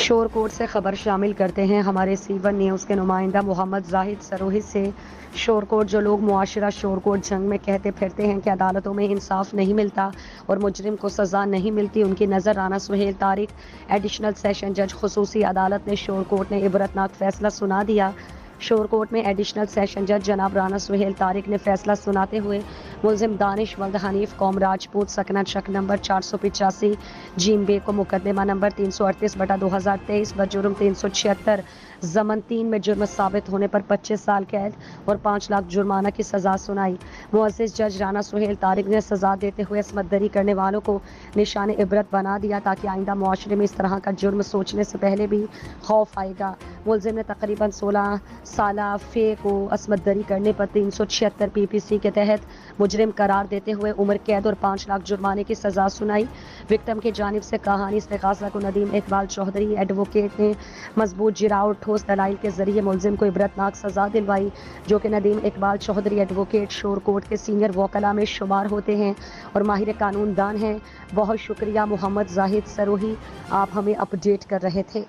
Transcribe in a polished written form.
شور کوٹ سے خبر شامل کرتے ہیں ہمارے سی1 نیوز کے نمائندہ محمد زاہد سروہی سے۔ شور کوٹ جو لوگ معاشرہ شور کوٹ جنگ میں کہتے پھرتے ہیں کہ عدالتوں میں انصاف نہیں ملتا اور مجرم کو سزا نہیں ملتی، ان کی نظر رانا سہیل طارق ایڈیشنل سیشن جج خصوصی عدالت نے شور کوٹ نے عبرتناک فیصلہ سنا دیا۔ شور کوٹ میں ایڈیشنل سیشن جج جناب رانا سہیل طارق نے فیصلہ سناتے ہوئے ملزم دانش ولد حنیف قوم راجپوت سکنہ شک نمبر 485 جیم بے کو مقدمہ نمبر 338/2023 بجرم 376 ضمن 3 میں جرم ثابت ہونے پر 25 سال قید اور 5 لاکھ جرمانہ کی سزا سنائی۔ معزز جج رانا سہیل طارق نے سزا دیتے ہوئے عصمت دری کرنے والوں کو نشان عبرت بنا دیا تاکہ آئندہ معاشرے میں اس طرح کا جرم سوچنے سے پہلے بھی خوف آئے گا۔ ملزم نے تقریباً 16 سالہ فے کو عصمت دری کرنے پر 376 PPC کے تحت مجرم قرار دیتے ہوئے عمر قید اور 5 لاکھ جرمانے کی سزا سنائی۔ وکٹم کی جانب سے کہانی استغاثہ کو ندیم اقبال چودھری ایڈوکیٹ نے مضبوط جراح اور ٹھوس دلائل کے ذریعے ملزم کو عبرتناک سزا دلوائی، جو کہ ندیم اقبال چودھری ایڈوکیٹ شور کوٹ کے سینئر وکلاء میں شمار ہوتے ہیں اور ماہر قانون دان ہیں۔ بہت شکریہ محمد زاہد سروہی، آپ ہمیں اپ ڈیٹ کر رہے تھے۔